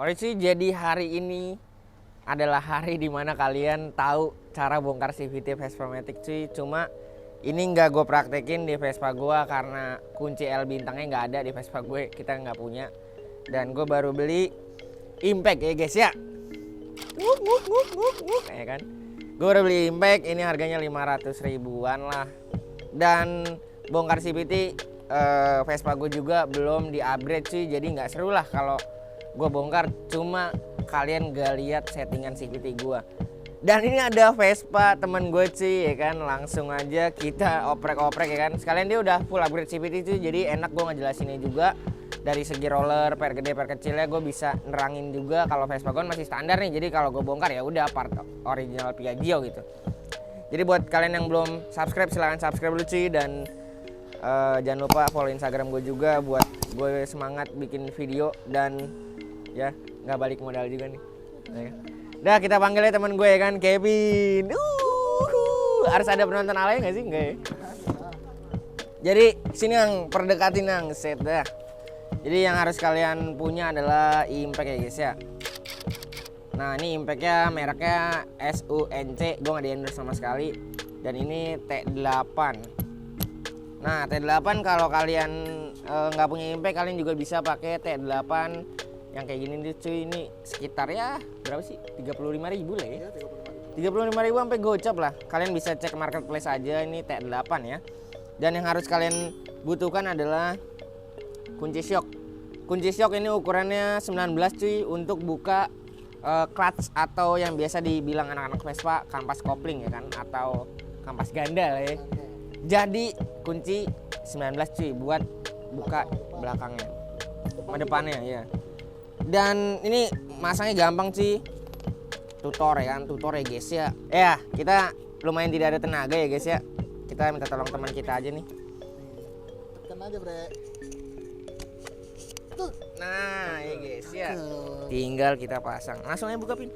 Oke sih, jadi hari ini adalah hari dimana kalian tahu cara bongkar CVT Vespa Matic cuy. Cuma ini nggak gue praktekin di Vespa gue karena kunci L bintangnya nggak ada di Vespa gue, kita nggak punya. Dan gue baru beli Impact ya guys ya. Ya kan. Gue udah beli Impact, ini harganya 500 ribuan lah. Dan bongkar CVT Vespa gue juga belum di upgrade sih, jadi nggak seru lah kalau gue bongkar. Cuma kalian gak lihat settingan CVT gue. Dan ini ada Vespa temen gue sih ya kan, langsung aja kita oprek-oprek ya kan. Sekalian dia udah full upgrade CVT sih, jadi enak gue ngejelasinnya juga. Dari segi roller, per gede per kecilnya gue bisa nerangin juga. Kalau Vespa gue masih standar nih, jadi kalau gue bongkar ya udah part original Piaggio gitu. Jadi buat kalian yang belum subscribe, silahkan subscribe dulu cuy. Dan jangan lupa follow Instagram gue juga buat gue semangat bikin video. Dan ya nggak balik modal juga nih. Udah kita panggil ya teman gue ya kan, Kevin. Harus ada penonton alay nggak sih? Enggak ya? Jadi sini yang perdekatin yang set dah. Jadi yang harus kalian punya adalah Impact ya guys ya. Nah ini Impactnya mereknya SUNC, gue nggak di-endorse sama sekali. Dan ini T8. Nah T8 kalau kalian nggak punya Impact, kalian juga bisa pakai T8 yang kayak gini nih cuy. Ini sekitar ya berapa sih, 35.000 lah ya, 35.000 sampai gocap lah. Kalian bisa cek marketplace aja, ini T8 ya. Dan yang harus kalian butuhkan adalah kunci shock. Kunci shock ini ukurannya 19 cuy, untuk buka clutch atau yang biasa dibilang anak-anak Vespa kampas kopling ya kan, atau kampas ganda lah ya. Jadi kunci 19 cuy buat buka belakangnya sama depannya ya. Dan ini masangnya gampang sih, tutor ya kan, tutor ya guys ya. Ya kita lumayan tidak ada tenaga ya guys ya, kita minta tolong teman kita aja nih. Tekan aja bre. Nah ya guys ya, tinggal kita pasang, langsung aja buka pin.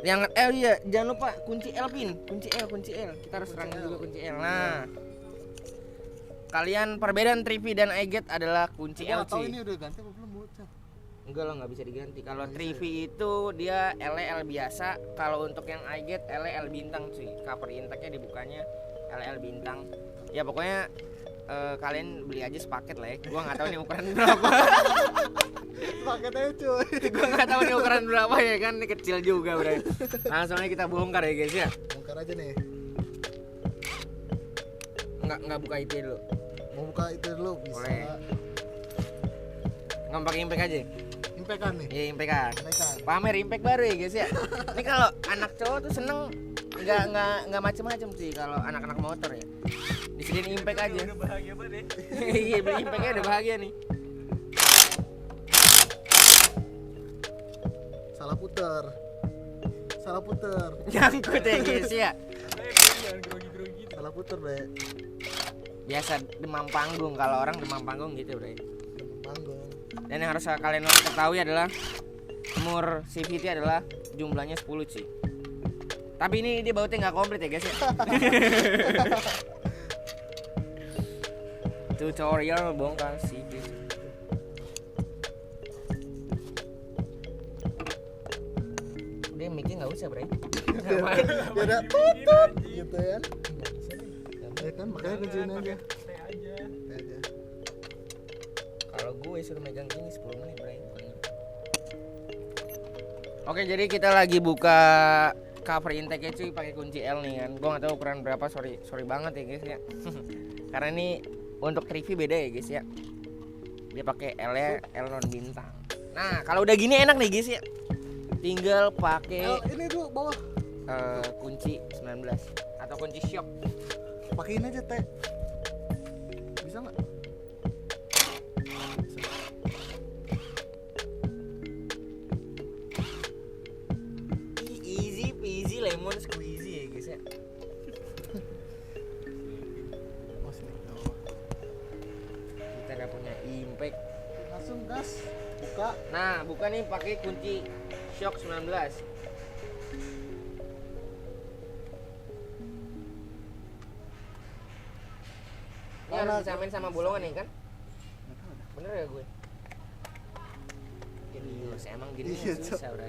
Yang L ya, jangan lupa kunci L pin, kunci L, kita harus terangin juga kunci L. Nah kalian perbedaan Trivi dan iGate adalah kunci L Tahu cuy. ini udah ganti apa belum bocah? Enggak lah, nggak bisa diganti. Kalau Trivi itu dia L biasa, kalau untuk yang iGate L bintang cuy. Cover intake-nya dibukanya L bintang. Ya pokoknya kalian beli aja sepaket lah ya. Gua nggak tahu nih ukuran berapa. Paket aja cuy. Gua nggak tahu nih ukuran berapa ya kan, ini kecil juga bro. Langsung aja kita bongkar ya guys ya. Bongkar aja nih. Nggak buka itu dulu. Mau buka itu dulu bisa. Boleh. Nggak pakai Impact aja. Impact kan nih. Iya Impact kan. Impact kan. Pamer Impact baru ya guys ya. Ini kalau anak cowok tuh seneng nggak macem-macem sih kalau anak-anak motor ya. Disediain Impact aja. Udah bahagia banget ya. Iya beli Impactnya udah bahagia nih. Salah puter. Salah puter. Nyangkut ya guys ya. Salah puter bre. Biasa demam panggung, kalau orang demam panggung gitu bro. Panggung. Dan yang harus kalian ketahui adalah umur CVT adalah jumlahnya 10 sih. Tapi ini dia bautnya nggak komplit ya guys ya. Tutorial bongkar CVT. Udah mic-nya nggak usah bro. Ya udah tutut gitu ya. Ya kan makanya kunciin aja. Aja. Kalau gue suruh megang gini 10 menit bro. Oke, jadi kita lagi buka cover intake-nya cuy pakai kunci L nih kan. Gue nggak tahu ukuran berapa, sorry banget ya guys ya. Karena ini untuk Trivi beda ya guys ya. Dia pakai L-nya L non bintang. Nah, kalau udah gini enak nih guys ya. Tinggal pakai Ini dulu bawah. kunci 19 atau kunci shock. Pakein aja teh. Bisa nggak? Easy peasy lemon squeezy ya guys ya. Kita nggak punya Impact. Langsung gas. Buka. Nah, buka nih pakai kunci shock 19. Ini harus disamain sama bolongan nih kan? Bener ya gue? Serius, emang gini Iya, susah bro.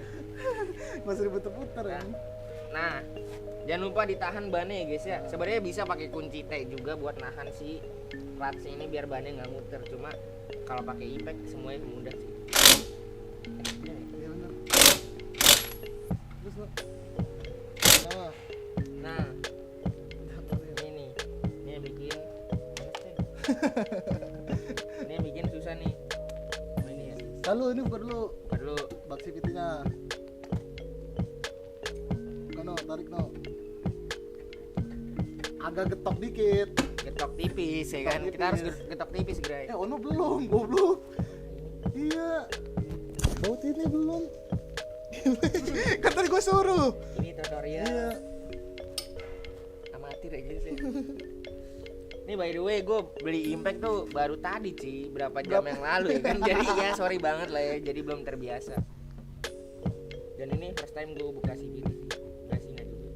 Masih diputer-puter ya. Nah, jangan lupa ditahan bannya ya guys ya. Sebenarnya bisa pakai kunci T juga buat nahan si clutch ini biar bannya nggak muter. Cuma kalau pakai impact semuanya mudah sih. Iya benar. Terus lo. Nah, Nah, ini nih, ini yang bikin males deh. Ini yang bikin susah nih. Oh, ini ya. lalu ini buka dulu Buka dulu. bak CVT-nya. Kono, tarik no. Agak getok dikit. Getok tipis ya kan. Getok Kita harus tipis. getok tipis, Gray. Ono belum, goblok. Iya. Baut ini belum. Kan tadi gua suruh. Ini tutorial Iya. amatir ya guys ya. Ini by the way gue beli impact tuh baru tadi sih, berapa jam yang lalu ya kan. Jadi ya sorry banget lah ya, jadi belum terbiasa. Dan ini first time gue buka CVT sih, Gasina juga.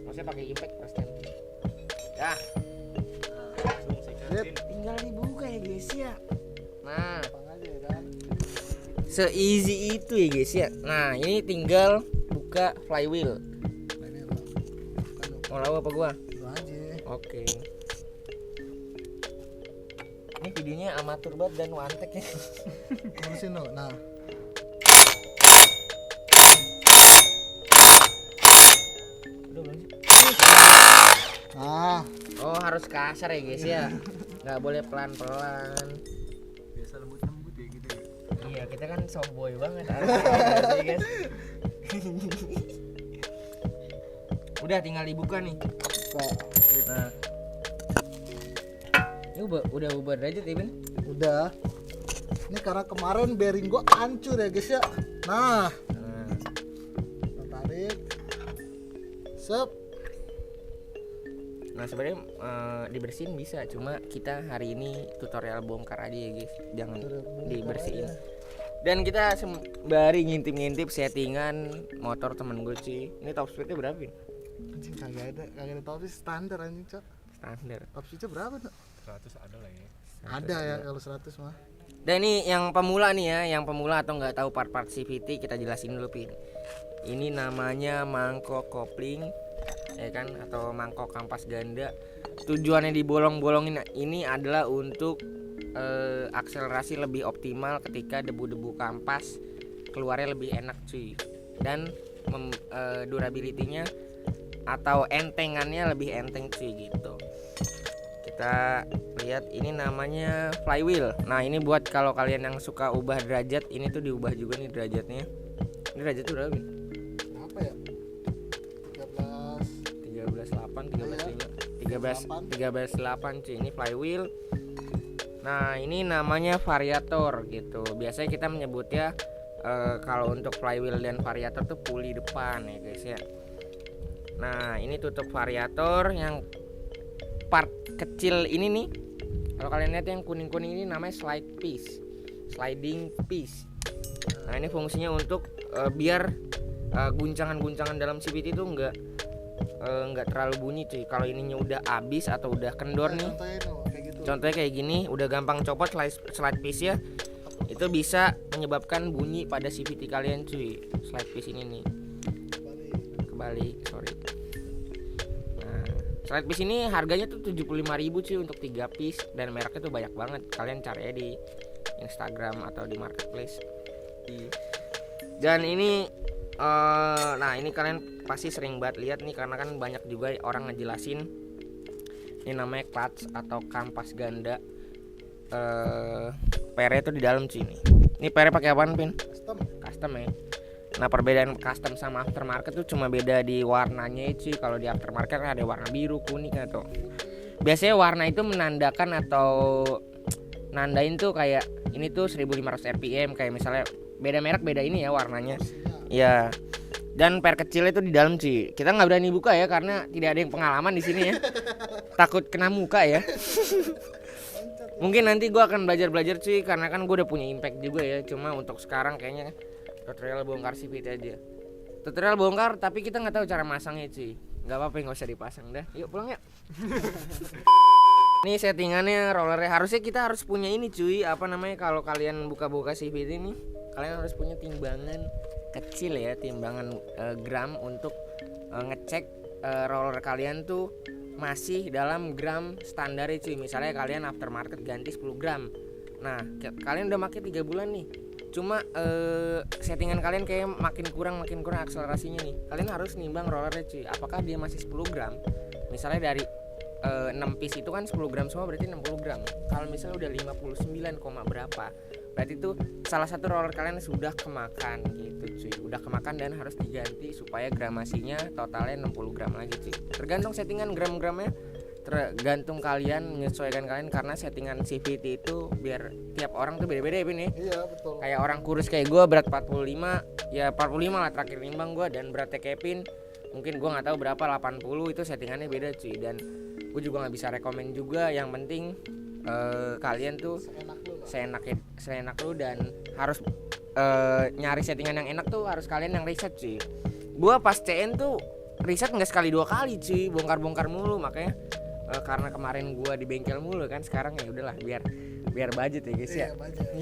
Maksudnya pakai impact first time. Dah, Langsung saya Sip. cariin. tinggal dibuka ya guys ya. Nah, Bang aja ya kan. se-easy itu ya guys ya. Nah, ini tinggal buka flywheel. Nah, ini apa? Kan lo, Mau tahu apa gua? lo aja. Oke. Ini videonya amatur banget dan wantek ya. Urusin lo. Nah, Udah belum sih? nah, Oh harus kasar ya guys ya. Nggak boleh pelan-pelan. Biasa lembut-lembut ya gitu ya. Iya kita kan softboy banget harusnya, guys. Udah tinggal dibuka nih. Nah. Ini udah ubah derajat ya Ben? udah. Ini karena kemarin bearing gua hancur ya guys ya. Nah, Nah. kita tarik. Sep. Nah sebenarnya dibersihin bisa, cuma kita hari ini tutorial bongkar aja ya guys, jangan Tutorial bongkar dibersihin. aja. Dan kita sembari ngintip-ngintip settingan motor temen gue sih. Ini top speednya berapa Vin? Anjing kagak ada top speed standar anjing, Cok. Standar. Top speednya berapa, Cok? 100 ada lah ya. Ada ya kalau 100 mah. Dan ini yang pemula nih ya, yang pemula atau nggak tahu part-part CVT kita jelasin dulu Pin. Ini namanya mangkok kopling, ya kan, atau mangkok kampas ganda. Tujuannya dibolong-bolongin ini adalah untuk akselerasi lebih optimal ketika debu-debu kampas keluarnya lebih enak cuy. Dan durability-nya atau entengannya lebih enteng cuy gitu. Kita lihat ini namanya flywheel. Nah ini buat kalau kalian yang suka ubah derajat, ini tuh diubah juga nih derajatnya. Ini derajat tuh berapa? Berapa ya? 13 13.8 cuy. Ini flywheel. Nah ini namanya variator gitu. Biasanya kita menyebutnya kalau untuk flywheel dan variator tuh puli depan ya guys ya. Nah ini tutup variator yang part kecil ini nih. Kalau kalian lihat yang kuning-kuning ini namanya sliding piece. Nah ini fungsinya untuk biar guncangan-guncangan dalam CVT itu nggak terlalu bunyi cuy. Kalau ininya udah habis atau udah kendor nih, Contohnya no, kayak gitu. contohnya kayak gini, udah gampang copot slide piece ya, itu bisa menyebabkan bunyi pada CVT kalian cuy. Slide piece ini nih kebalik, sorry. Nah slide piece ini harganya tuh 75.000 cuy untuk 3 piece, dan mereknya tuh banyak banget. Kalian cari di Instagram atau di marketplace. Dan ini nah ini kalian pasti sering banget lihat nih, karena kan banyak juga orang ngejelasin. Ini namanya clutch atau kampas ganda. PR-nya tuh di dalam cuy nih. Ini PR pakai apaan Pin? Custom ya. Nah perbedaan custom sama aftermarket tuh cuma beda di warnanya cuy. Kalau di aftermarket kan ada warna biru, kuning atau biasanya warna itu menandakan atau nandain tuh kayak ini tuh 1500 rpm, kayak misalnya beda merek beda ini ya warnanya. Ya. Dan per kecilnya itu di dalam cuy. Kita nggak berani buka ya karena tidak ada yang pengalaman di sini ya. Takut kena muka ya. Mungkin nanti gue akan belajar cuy, karena kan gue udah punya impact juga ya. Cuma untuk sekarang kayaknya tutorial bongkar CVT aja. Tutorial bongkar tapi kita nggak tahu cara masangnya cuy. Nggak apa-apa, nggak usah dipasang dah. Yuk pulang ya. Ini settingannya rollernya, harusnya kita harus punya ini cuy, apa namanya kalau kalian buka-buka CVT nih, kalian harus punya timbangan kecil ya, timbangan gram untuk ngecek roller kalian tuh masih dalam gram standar cuy. Misalnya kalian aftermarket ganti 10 gram. Nah, kalian udah pakai 3 bulan nih. Cuma settingan kalian kayak makin kurang akselerasinya nih. Kalian harus nimbang rollernya cuy. Apakah dia masih 10 gram? Misalnya dari 6 piece itu kan 10 gram semua berarti 60 gram. Kalau misalnya udah 59, berapa, berarti itu salah satu roller kalian sudah kemakan gitu cuy. Udah kemakan dan harus diganti supaya gramasinya totalnya 60 gram lagi cuy. Tergantung settingan gram-gramnya, tergantung kalian menyesuaikan kalian, karena settingan CVT itu biar tiap orang tuh beda-beda ya Pin ya. Iya betul. Kayak orang kurus kayak gue berat 45, ya 45 lah terakhir nimbang gue, dan beratnya kayak Pin mungkin gue nggak tahu berapa, 80, itu settingannya beda cuy. Dan gue juga nggak bisa rekomen juga, yang penting kalian tuh seenak lu, dan harus nyari settingan yang enak tuh harus kalian yang riset cuy. Gue pas CN tuh riset nggak sekali 2 kali cuy, bongkar mulu, makanya karena kemarin gue di bengkel mulu kan, sekarang ya udahlah biar budget ya guys ya.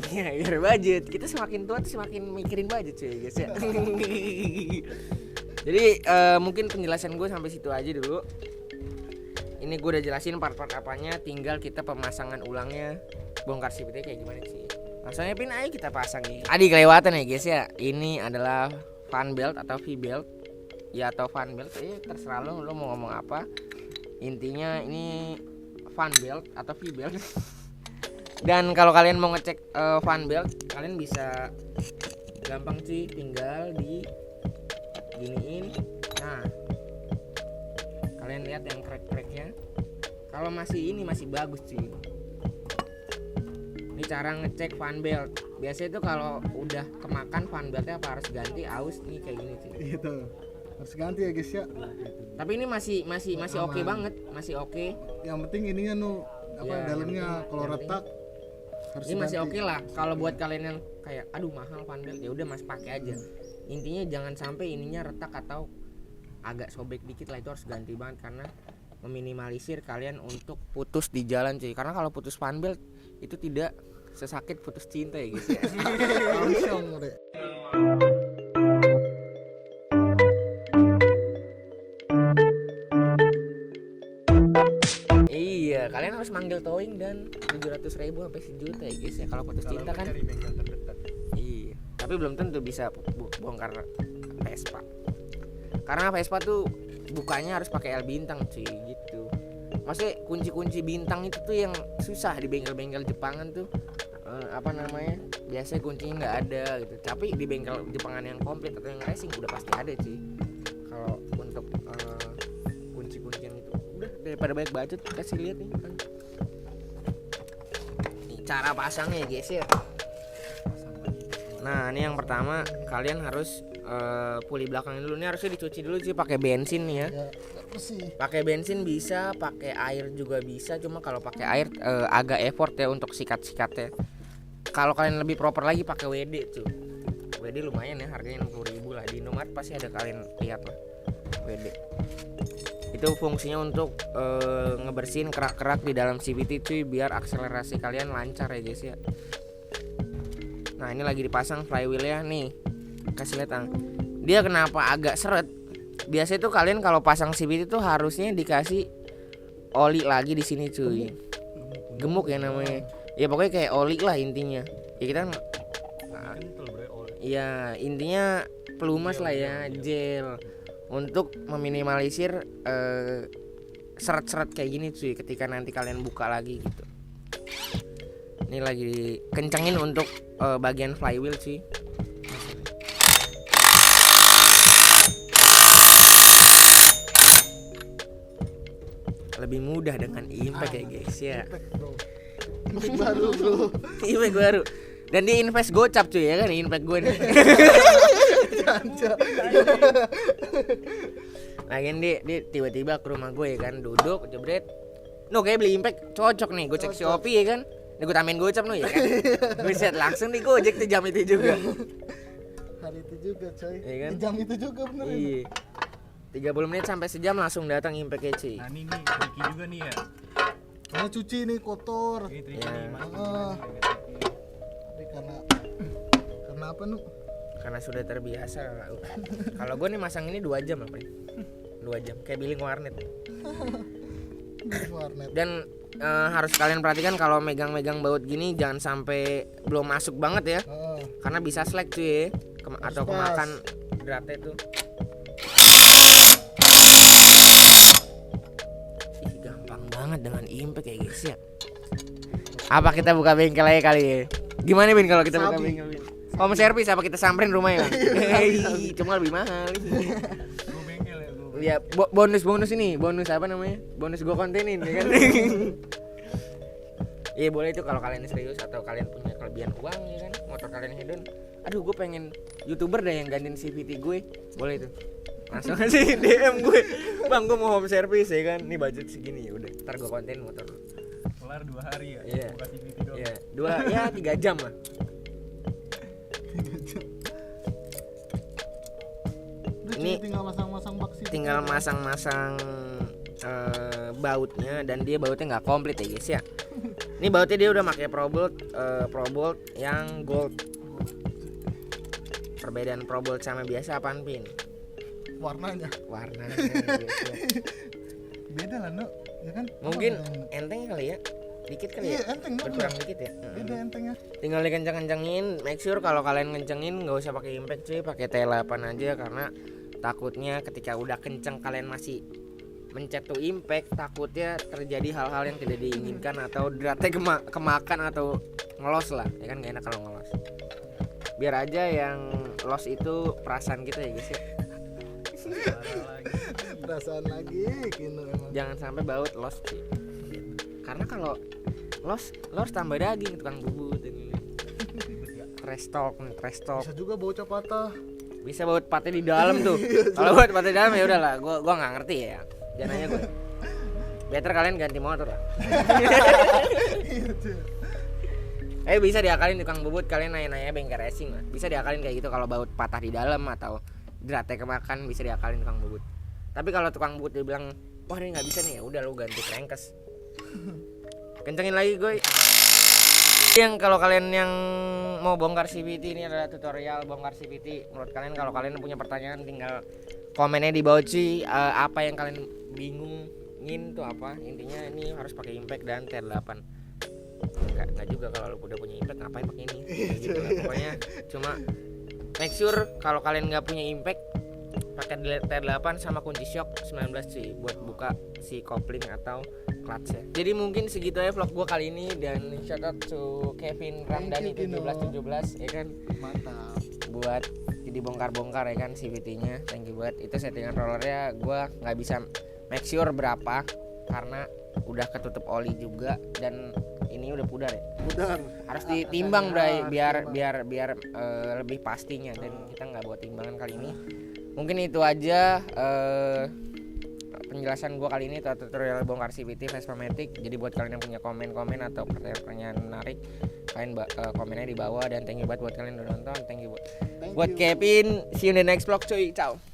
Iya biar budget, kita semakin tua tuh semakin mikirin budget cuy guys ya. Jadi mungkin penjelasan gue sampai situ aja dulu. Ini gue udah jelasin part-part apanya, tinggal kita pemasangan ulangnya, bongkar CVT kayak gimana sih. Langsungnya Pin, ayo kita pasang nih. Tadi kelewatan ya guys ya. Ini adalah fan belt atau V-belt. Ya atau fan belt, terserah lo mau ngomong apa. Intinya ini fan belt atau V-belt. Dan kalau kalian mau ngecek fan belt, kalian bisa gampang sih, tinggal di giniin. Nah, kalian lihat yang crack-cracknya. Kalau masih bagus sih. Ini cara ngecek fan belt. Biasanya itu kalau udah kemakan fan beltnya apa harus ganti, aus nih kayak gini sih. Gitu. Harus ganti ya guys ya. Tapi ini masih oke banget, masih oke. Yang penting ininya Ya, dalamnya kalau yang retak harus Ini masih diganti. oke lah. Kalau buat kalian yang kayak aduh mahal fan belt, ya udah Mas pakai aja. Intinya jangan sampai ininya retak atau agak sobek dikit lah, itu harus ganti banget, karena meminimalisir kalian untuk putus di jalan cuy. Karena kalau putus fan belt itu tidak sesakit putus cinta ya guys ya. Langsung deh. Iya, kalian harus manggil towing dan 700.000 sampai 1 juta ya guys ya kalau putus cinta kan. Cari bengkel terdekat. Iya, tapi belum tentu bisa bongkar Vespa. Karena Vespa tuh bukanya harus pakai L bintang cuy gitu. Maksudnya kunci-kunci bintang itu tuh yang susah di bengkel-bengkel Jepangan tuh. Biasanya kuncinya nggak ada gitu. Tapi di bengkel Jepangan yang komplit atau yang racing udah pasti ada cuy. Kalau untuk kunci-kuncian itu udah, daripada banyak budget kasih lihat nih kan. Nih cara pasangnya guys ya. Nah ini yang pertama, kalian harus puli belakang dulu. Ini harusnya dicuci dulu sih pakai bensin nih ya. Pakai bensin bisa, pakai air juga bisa. Cuma kalau pakai air agak effort ya untuk sikat-sikatnya. Kalau kalian lebih proper lagi pakai WD tuh. WD lumayan ya, harganya 60.000 lah. Di Indomaret pasti ada, kalian lihat lah WD. Itu fungsinya untuk ngebersihin kerak-kerak di dalam CVT cuy, biar akselerasi kalian lancar ya guys ya. Nah ini lagi dipasang flywheelnya nih, kasih lihat dia kenapa agak seret. Biasanya tuh kalian kalau pasang CVT tuh harusnya dikasih oli lagi di sini cuy. Gemuk ya namanya. Ya pokoknya kayak oli lah intinya. Ya kita Kental bro, oli. ya intinya pelumas lah ya, gel untuk meminimalisir seret-seret kayak gini cuy ketika nanti kalian buka lagi gitu. Ini lagi kencengin untuk bagian flywheel sih. Lebih mudah dengan impact ya guys ya. Impact baru bro. Impact baru. Dan di invest gocap cuy ya kan, impact gue nih. Lagian dia tiba-tiba ke rumah gue ya kan, duduk jebret. Kayak beli impact cocok nih, gue cek Shopee ya kan. Nih gue tambahin gocap ya kan. Buset langsung nih Gojek tuh jam itu juga. Hari itu juga coy. Iya kan? Di jam itu juga bener. Iya. 30 menit sampai sejam langsung datang impact cuy. Nah ini nih tricky juga nih ya. Karena cuci nih kotor. Ini tricky Ya. nih mas. Tapi karena Karena apa, Nu? Karena sudah terbiasa. Kalau gue nih masang ini 2 jam apa ya? 2 jam kayak billing warnet. Di warnet. Dan harus kalian perhatikan kalau megang-megang baut gini jangan sampai belum masuk banget ya, karena bisa slack cuy ya. Atau kemakan dratnya tuh. Ih, gampang banget dengan impact ya guys ya. Apa kita buka bengkel aja kali ya? Gimana Bin kalau kita buka bengkel Bin? Home service apa kita samperin rumahnya? Cuma lebih mahal. Gue bengkel ya gue. Ya bonus ini, bonus apa namanya? Bonus gue kontenin ya kan. Iya boleh itu kalau kalian serius atau kalian punya kelebihan uang ya kan, motor kalian hedon. Aduh gue pengen YouTuber deh yang gantiin CVT gue, boleh itu. Langsung aja DM gue, bang gue mau home service ya kan, nih budget segini ya udah, ntar gue konten motor. Kelar 2 hari ya. Iya. Buka CVT doang. Iya, 3 jam lah. Ini tinggal masang-masang bak sih. tinggal masang-masang bautnya, dan dia bautnya nggak komplit ya guys ya. Ini bautnya dia udah pakai Pro Bolt yang gold. Perbedaan Pro Bolt sama biasa apaan Pin? Warnanya. Warnanya guys ya. Beda lah, Nu. Ya kan? Mungkin Apa bedanya? enteng kali ya, dikit kali Iya, ya, enteng, Nu. berkurang dikit ya. Beda entengnya. Tinggal dikenceng-kencengin. Make sure kalau kalian kencengin nggak usah pakai impact cuy, pakai T8 aja, karena takutnya ketika udah kenceng kalian masih mencet tuh impact, takutnya terjadi hal-hal yang tidak diinginkan atau dratnya kemakan atau ngelos lah ya kan, gak enak kalau ngelos. Biar aja yang los itu perasaan kita ya guys ya. Parah lagi. Perasaan lagi kino emang. Jangan sampai baut los cuy. Karena kalau los tambah daging tukang bubut ini. Trash talk. Bisa juga bocah patah. Bisa baut patnya di dalam tuh. Kalau baut patnya di dalam ya udahlah, gua nggak ngerti ya. Jangan nanya gue. Better kalian ganti motor lah. Bisa diakalin tukang bubut, kalian nanya-nanya bengkel racing lah. Bisa diakalin kayak gitu kalau baut patah di dalam atau dratnya kemakan, bisa diakalin tukang bubut. Tapi kalau tukang bubut dia bilang, wah ini nggak bisa nih, ya udah lu ganti crankcase. Kencengin lagi gue. Yang kalau kalian yang mau bongkar CVT, ini adalah tutorial bongkar CVT. Menurut kalian kalau kalian punya pertanyaan tinggal komennya di bawah cuy. Apa yang kalian bingungin tuh apa? Intinya ini harus pakai impact dan T8. Enggak juga, kalau lu udah punya impact ngapain pakai ini? Gitu lah. Pokoknya cuma make sure kalau kalian nggak punya impact pakai T8 sama kunci shock 19 cuy buat buka si kopling atau clutch ya. Jadi mungkin segitu aja vlog gua kali ini, dan shout out to Kevin Ramdhani 1717 ya kan. Mantap. Buat jadi bongkar-bongkar ya kan CVT-nya. Thank you buat itu settingan rollernya gua nggak bisa make sure berapa karena udah ketutup oli juga, dan ini udah pudar ya. Pudar. Harus ditimbang Bray biar lebih pastinya, dan kita nggak buat timbangan kali ini. Mungkin itu aja penjelasan gua kali ini tutorial bongkar CVT Vespa Matic. Jadi buat kalian yang punya komen-komen atau pertanyaan menarik, kalian komennya di bawah, dan thank you buat kalian udah nonton. Thank you buat Kevin. See you in the next vlog cuy. Ciao.